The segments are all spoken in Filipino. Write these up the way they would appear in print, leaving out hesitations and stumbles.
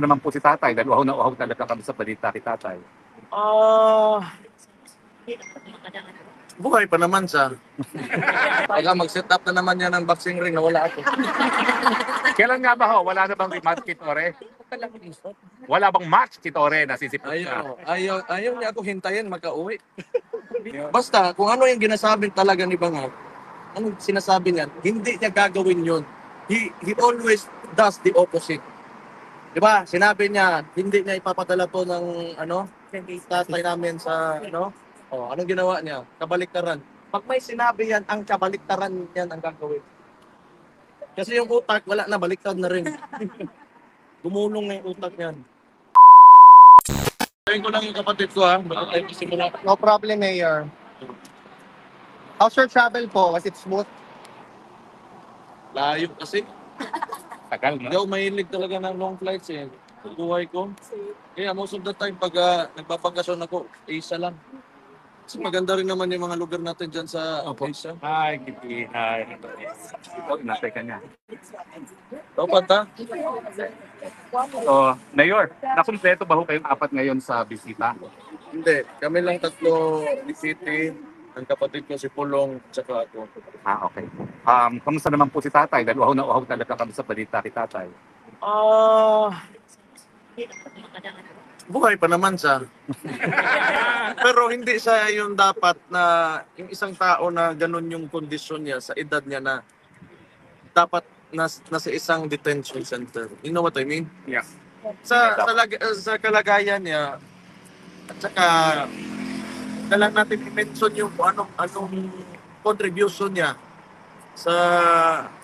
naman po si tatay? Dahil uhaw na uhaw talaga kami sa balita kay tatay. Buhay pa naman siya. Baka mag-set up na naman yan ng boxing ring na wala ako. Kailan nga ba ho? Wala na bang rematch kay Tore? Wala bang match kay Tore na sisipot na? Ayaw niya ako hintayin makauwi. Basta, kung ano yung ginasabi talaga ni Bangag, anong sinasabi niya, hindi niya gagawin yun. He always does the opposite. Di ba? Sinabi niya, hindi niya ipapadala to ng tatay namin sa anong ginawa niya? Kabaliktaran. Pag may sinabi yan, ang kabaliktaran yan ang gagawin. Kasi yung utak, wala na, baliktad na rin. Gumulong na yung utak niyan. Sabihin ko lang yung kapatid ko bago tayo simula. No problem, Mayor. How's your travel po? Was it smooth? Layo kasi. Tagal Hindi na. ako mahilig talaga ng long flights eh. Buhay ko. Kaya most of the time, pag nagpapakasyon ako, Asia lang. Kasi maganda rin naman yung mga lugar natin dyan sa Asia. Hi, Kitty. Hi. Ito, inatay ka niya. Dapat ha? So, Mayor, nakumpleto ba ho kayong apat ngayon sa bisita? Hindi. Kami lang tatlo ni City. Ang kapatid ko si Pulong, tsaka ako. Okay. Kamusta naman po si tatay? Dahil uhaw na uhaw talaga kami sa balita kay tatay. Buhay pa naman siya. Pero hindi siya yung dapat na yung isang tao na ganun yung kondisyon niya sa edad niya na dapat nasa isang detention center. You know what I mean? Yeah. Sa kalagayan niya at saka na lang natin i-mention yung anong contribution niya sa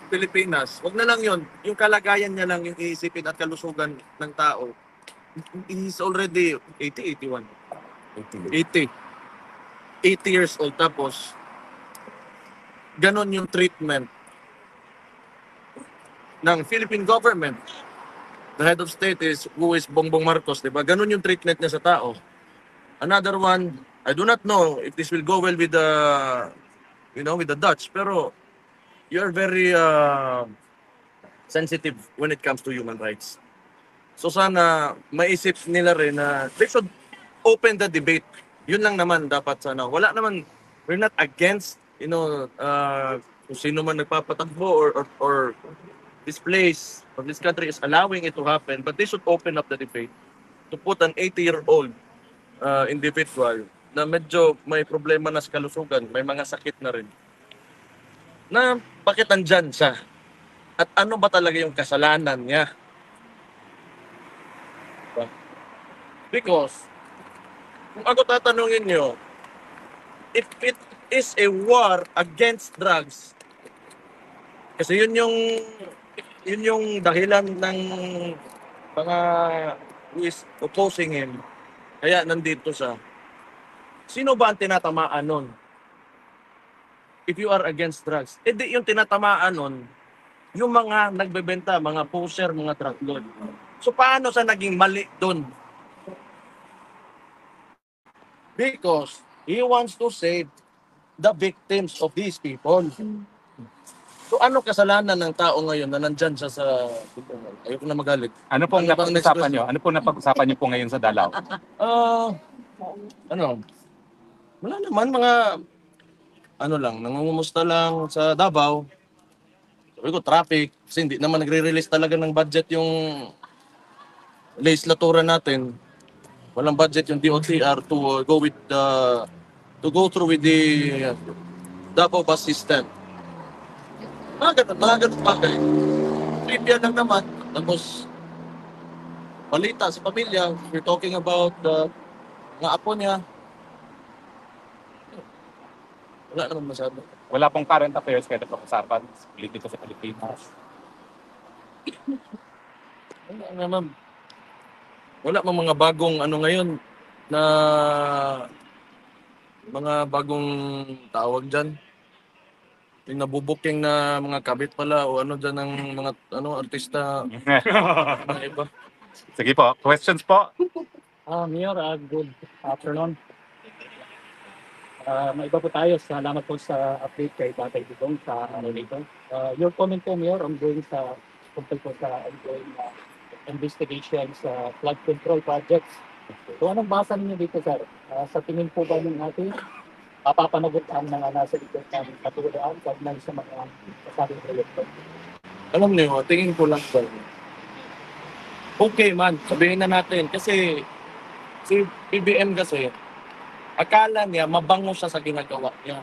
Pilipinas. Wag na lang yun. Yung kalagayan niya lang yung iisipin at kalusugan ng tao. He's already 80 years old. Tapos, ganon yung treatment ng Philippine government. The head of state who is Bongbong Marcos, di ba? Ganon yung treatment niya sa tao. Another one, I do not know if this will go well with the Dutch, pero you're very sensitive when it comes to human rights. So sana maisip nila rin na they should open the debate. Yun lang naman dapat sana. Wala naman, we're not against, kung sino man nagpapatakbo or this place or this country is allowing it to happen, but they should open up the debate to put an 80-year-old individual na medyo may problema na sa kalusugan, may mga sakit na rin, na bakit andyan siya? At ano ba talaga yung kasalanan niya? Because, kung ako tatanungin nyo, if it is a war against drugs, kasi yun yung dahilan ng mga who is opposing him, kaya nandito siya. Sino ba ang tinatamaan nun? If you are against drugs. Di yung tinatamaan nun, yung mga nagbebenta, mga poser, mga drug lord. So paano sa naging mali dun? Because he wants to save the victims of these people. So ano kasalanan ng tao ngayon na nandyan siya sa... Ayoko na magalit. Ano pong Ano bang next napag-usapan question? nyo? Ano pong napag-usapan nyo po ngayon sa Dalaw? Wala naman, mga nangungumusta lang sa Davao. Sabi ko, traffic. Kasi hindi naman nagre-release talaga ng budget yung legislatura natin. Walang budget yung DOTR to go through with the Davao bus system. Mga ganun bagay. Trivia lang naman. Tapos, balita sa pamilya. We're talking about mga apo niya. Wala naman masyado. Wala pong current affairs kayo na pag-usapan politiko sa Pilipinas. Wala naman. Wala mang mga bagong ngayon na mga bagong tawag dyan. Yung nabubuking na mga kabit pala o dyan ng mga artista mga iba. Sige po, questions po? Mayor, good afternoon. May iba po tayo. Salamat po sa update kay Tatay Digong sa dito. Your comment po, Mayor, ongoing sa tungkol po sa ongoing investigation sa flood control projects. So anong basa ninyo dito, sir? Sa tingin po ba ng ating mapapanagot ang mga nasa likod ng katulaan kaugnay sa mga kasabing proyekto? Alam niyo, tingin ko lang ba, okay man, sabihin na natin. Kasi si BBM kasi, akala niya mabango siya sa ginagawa niya.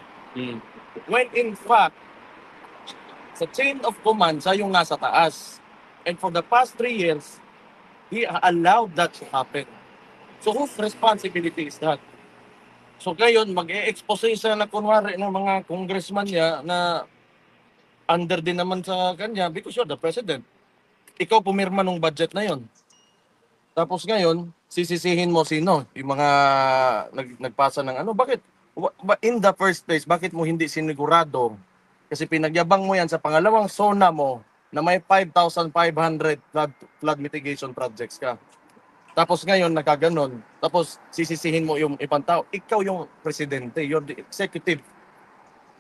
When in fact, sa chain of command, siya yung nasa taas. And for the past 3 years, he allowed that to happen. So whose responsibility is that? So ngayon, mag-e-expose siya na kunwari ng mga congressman niya na under din naman sa kanya because you're the president. Ikaw pumirma ng budget na yon. Tapos ngayon, sisisihin mo sino? Yung mga nagpasa ng ano. Bakit? In the first place, bakit mo hindi sinigurado? Kasi pinagyabang mo yan sa pangalawang SONA mo na may 5,500 flood mitigation projects ka. Tapos ngayon, nakaganon. Tapos sisisihin mo yung ibang tao. Ikaw yung presidente. You're the executive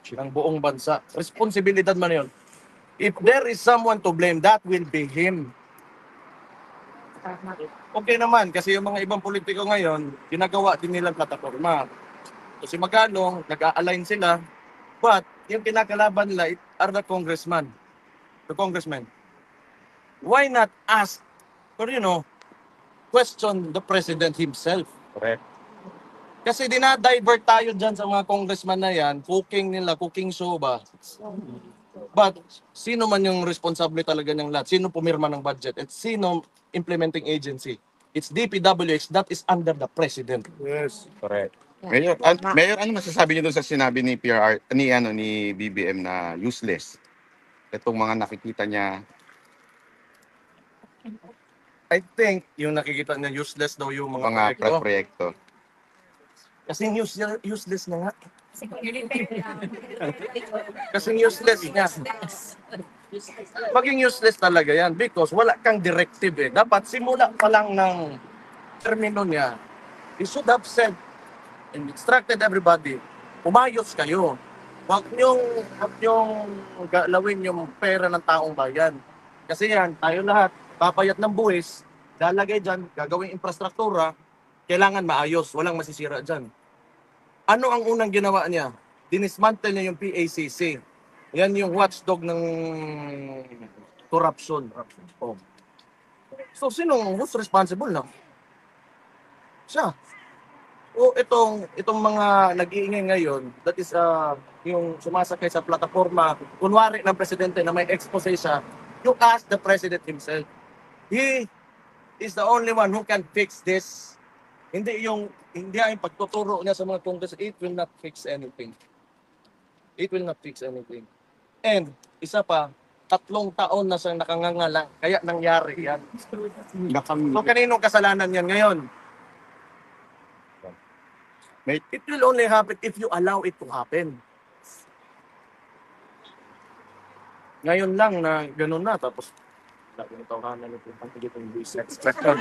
ng buong bansa. Responsibilidad man yun. If there is someone to blame, that will be him. Okay naman, kasi yung mga ibang politiko ngayon, ginagawa din nilang plataforma. So si Magalong, nag-a-align sila, but yung kinakalaban nila are the congressmen. Why not ask, or question the president himself? Correct. Kasi dinadivert tayo dyan sa mga congressman na yan, cooking show ba? But sino man yung responsable talaga ng lahat? Sino pumirma ng budget? At sino implementing agency? It's DPWH, that is under the president. Yes. Correct. Mayor, ano masasabi niyo doon sa sinabi ni ni BBM na useless? Itong mga nakikita niya. I think yung nakikita niya useless daw yung mga proyekto. Proyekto. Kasi useless na nga. Kasi useless niya. Maging useless talaga yan because wala kang directive eh. Dapat simula pa lang ng termino niya, he should have said and instructed everybody, umayos kayo. Huwag niyong galawin yung pera ng taong bayan. Kasi yan, tayo lahat, papayat ng buwis, lalagay dyan, gagawing infrastruktura, kailangan maayos, walang masisira dyan. Ano ang unang ginawa niya? Dinismantle niya yung PACC. Yan yung watchdog ng corruption. Oh. So, who's responsible na? Siya. O itong mga nag-iingay ngayon, that is yung sumasakay sa plataforma, kunwari ng presidente na may expose siya, you ask the president himself. He is the only one who can fix this. Hindi yung pagtuturo niya sa mga congress, it will not fix anything. It will not fix anything. And isa pa, 3 taon na siyang nakanganga, kaya nangyari yan. So kaninong kasalanan yan ngayon? It will only happen if you allow it to happen. Ngayon lang na gano'n na, tapos Next question.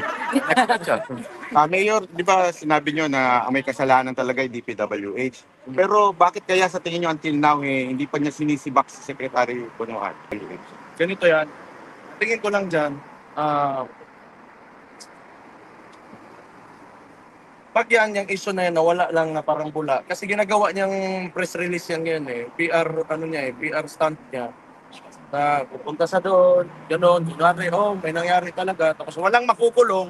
Mayor, di ba sinabi niyo na may kasalanan talaga yung DPWH? Pero bakit kaya sa tingin niyo until now hindi pa niya sinisibak si Secretary Bonoan? ganito yan. Tingin ko lang dyan, pag yan, yung issue na yan, nawala lang na parang bula. Kasi ginagawa niyang press release yan ngayon PR stunt niya. Na pupunta sa doon, gano'n, may nangyari talaga. Tapos walang makukulong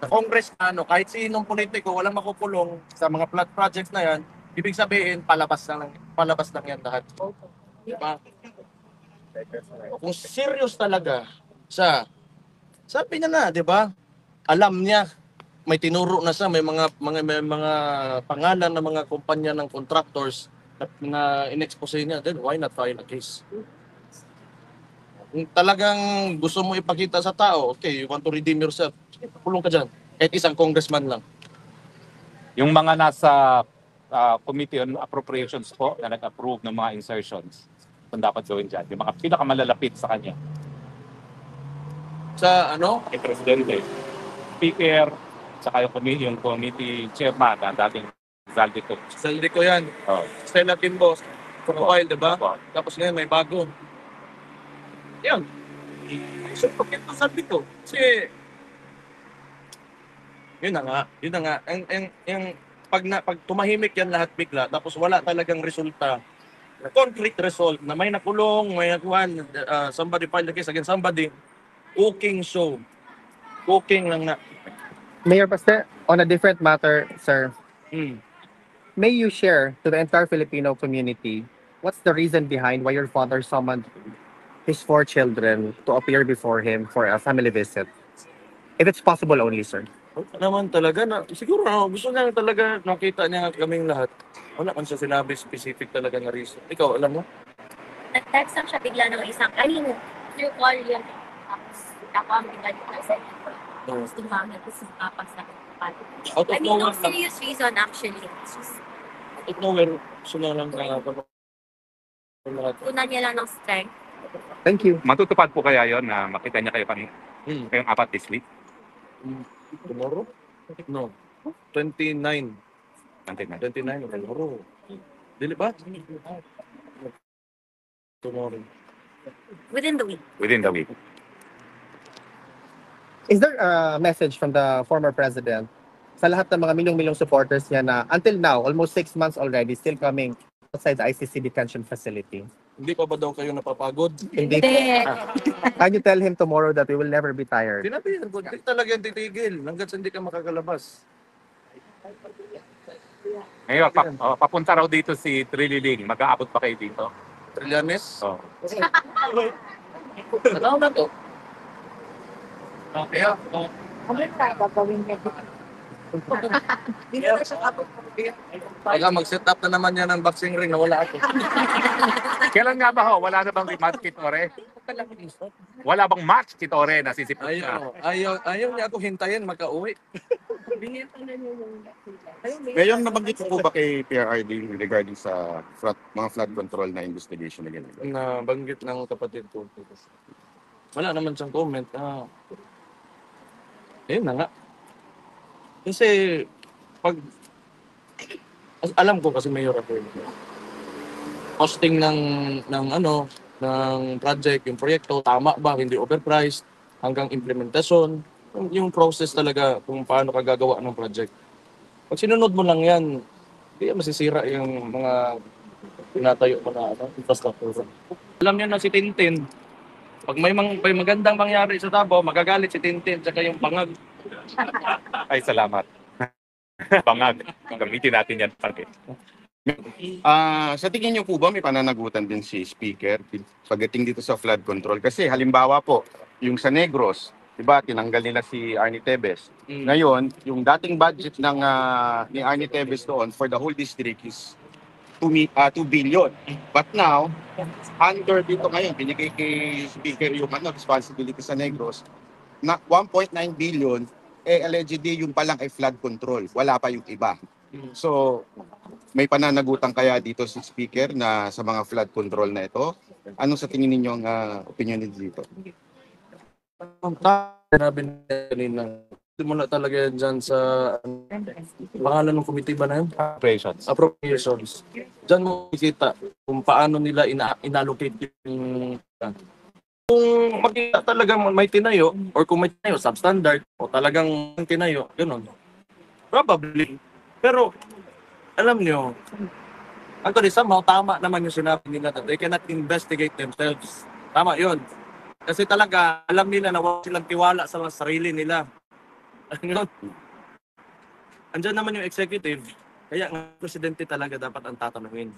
na congressman, kahit sinong politiko, walang makukulong sa mga flood projects na yan. Ibig sabihin, palabas lang yan lahat. Diba? Kung serious talaga siya, sabi niya na, di ba? Alam niya, may tinuro na siya, may mga pangalan ng mga kumpanya ng contractors na in-expose niya, then why not file a case? Kung talagang gusto mo ipakita sa tao, okay, you want to redeem yourself, pulong ka dyan. Kahit isang congressman lang. Yung mga nasa Committee on Appropriations po na nag-approve ng mga insertions, kung dapat gawin dyan, yung mga pinakamalalapit sa kanya. Sa ano? Yung Presidente, Speaker, saka yung committee chairman na dating Zaldico. Saldi ko yan. Oh. Stella Timbos, profile, di ba? Opo. Tapos ngayon may bago. Yan. So, bakit ito sabi ko? Kasi, yun na nga. Pag tumahimik yan lahat bigla, tapos wala talagang resulta, concrete result, na may nakulong, may nakuhan, somebody filed the case against somebody, cooking show. Cooking lang na. Mayor Baste, on a different matter, sir, Hmm. may you share to the entire Filipino community what's the reason behind why your father summoned his 4 children to appear before him for a family visit? If it's possible only, sir. Wala naman talaga na, siguro gusto niya talaga nakita niya kaming lahat. Wala man siya sinabi specific talaga na reason. Ikaw, alam mo? Nag-text lang siya bigla ng isang, through call yun. Tapos, ako ang bigla dito sa tapos tumangin ko sa kapag sa Out of no nowhere lang. serious reason actually. It's just, Out of nowhere, gusto niya lang na lahat. una niya lang ng strength. Thank you. Matutupad po kaya yon na makita niya kayo kayong apat this week? Tomorrow? No. 29. Nantin na. 29 tomorrow. Dili ba? Tomorrow. Within the week. Within the week. Is there a message from the former president sa lahat ng mga milyong-milyong supporters niya na until now, almost 6 months already, still coming outside the ICC detention facility? Hindi pa ba daw kayo napapagod? Hindi. Can you tell him tomorrow that we will never be tired? Sinabihan ko, hindi talaga yan titigil hanggat hindi ka makakalabas. Ngayon, papunta raw dito si Trililing. Mag-aabot pa kayo dito? Trillanes? Oh. Ano na to? Kaya, Kaya mag-set up na naman yan ng boxing ring na wala ako. Kailan nga ba ho? Wala na bang match kit Ore? Wala bang match kit Ore na sisipot na? Ayaw niya ako hintayin makauwi. Ngayon, nabanggit po ba kay PRRD regarding sa mga flood control na investigation na ganyan? Na banggit ng kapatid ko. Wala naman siyang comment. Ayun na nga. Kasi alam ko kasi mayor ako. Costing ng project, yung proyekto, tama ba, hindi overpriced, hanggang implementation, yung process talaga kung paano ka gagawa ng project. Pag sinunod mo lang yan, hindi masisira yung mga pinatayo mo na infrastructure. Alam niyo na si Tintin, pag may magandang mangyari sa Davao, magagalit si Tintin tsaka yung pangag. Ay, salamat. Bangag. Gamitin natin yan pag Sa tingin niyo po ba may pananagutan din si Speaker pagdating dito sa flood control? Kasi halimbawa po, yung sa Negros, diba, tinanggal nila si Arnie Tevez. Ngayon, yung dating budget ni Arnie Tevez doon for the whole district is 2 billion. But now, under dito ngayon, binigay kay Speaker yung responsibility sa Negros, na 1.9 billion, allegedly yung palang ay flood control. Wala pa yung iba. So, may pananagutan kaya dito si Speaker na sa mga flood control na ito? Anong sa tingin ninyo ang opinion niyo dito? Sinabi niya kanina, muna talaga yan dyan sa pangalan ng committee ba na yun? operations. Appropriations. Diyan mo makikita kung paano nila inallocate yung kung makita talaga may tinayo or kung may tinayo substandard o talagang tinayo, gano'n. Probably. Pero alam nyo, actually somehow tama naman yung sinabi nila that they cannot investigate themselves. Tama yun. Kasi talaga alam nila na wala silang tiwala sa sarili nila. Ano? Andyan naman yung executive, kaya nga presidente talaga dapat ang tatanungin.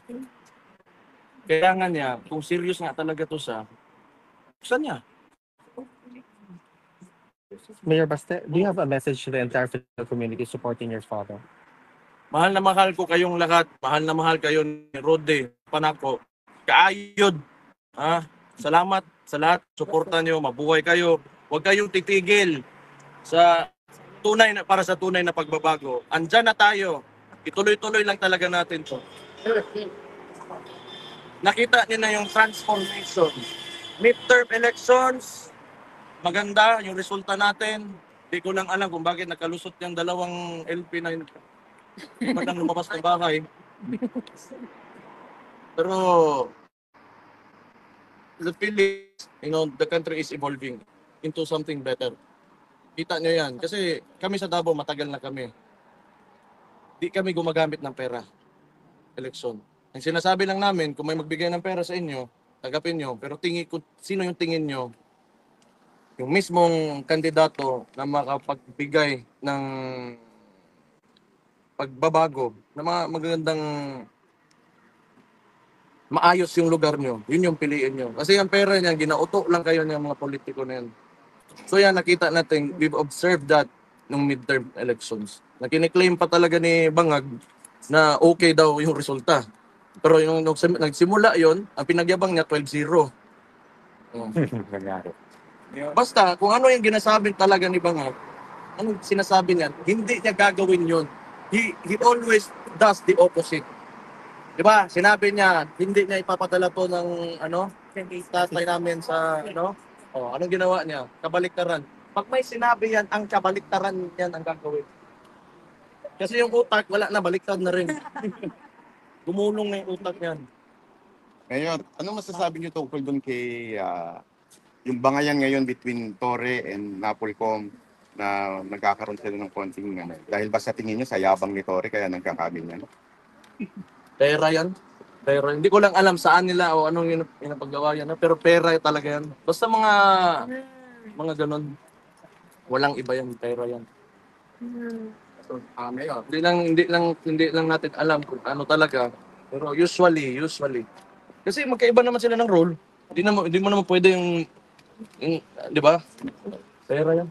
Kaya nga niya, kung serious nga talaga to saan niya? Mayor Baste, do you have a message to the entire Filipino community supporting your father? Mahal na mahal ko kayong lahat. Mahal na mahal kayo ni Rode, Panako. Kaayod. Salamat sa lahat. Suportan nyo. Mabuhay kayo. Huwag kayong titigil para sa tunay na pagbabago. Andyan na tayo. Ituloy-tuloy lang talaga natin to. Nakita niyo na yung transformation. Midterm elections, maganda yung resulta natin. Hindi ko lang alam kung bakit nakalusot yung dalawang LP na magandang lumabas ng bahay. Pero the Philippines, the country is evolving. into something better. Kita nyo yan. Kasi kami sa Davao, matagal na kami. Di kami gumagamit ng pera. Eleksyon. Ang sinasabi lang namin, kung may magbigay ng pera sa inyo, tagapin nyo. Pero kung sino yung tingin nyo, yung mismong kandidato na makapagbigay ng pagbabago, na mga magagandang maayos yung lugar nyo, yun yung piliin nyo. Kasi yung pera niya, ginauto lang kayo ng mga politiko na yan. So yan, nakita natin, we've observed that nung midterm elections. Na kiniklaim pa talaga ni Bangag na okay daw yung resulta. Pero yung nagsimula yon, ang pinagyabang niya 12-0. Oh. Nangyari. Basta, kung ano yung ginasabi talaga ni Bangag, anong sinasabi niya, hindi niya gagawin yon. He always does the opposite. Di ba? Sinabi niya, hindi niya ipapadala to ng tatay namin sa anong ginawa niya? Kabaliktaran. Pag may sinabi yan, ang kabaliktaran yan ang gagawin. Kasi yung utak, wala na, baliktad na rin. Gumulong na yung utak niyan. Ngayon, ano masasabi niyo tungkol doon kay yung bangayan ngayon between Torre and Napolcom na nagkakaroon sila ng konting dahil ba sa tingin niyo sa yabang ni Torre kaya nagkakaganyan? Pera yan. Pera. Hindi ko lang alam saan nila o anong pinapagawa yan. Pero pera talaga yan. Basta mga ganon. Walang iba yan. Pera yan. So, ngayon, hindi lang natin alam kung ano talaga. Pero usually. Kasi magkaiba naman sila ng role. Hindi mo naman pwede yung di ba? Pera yan.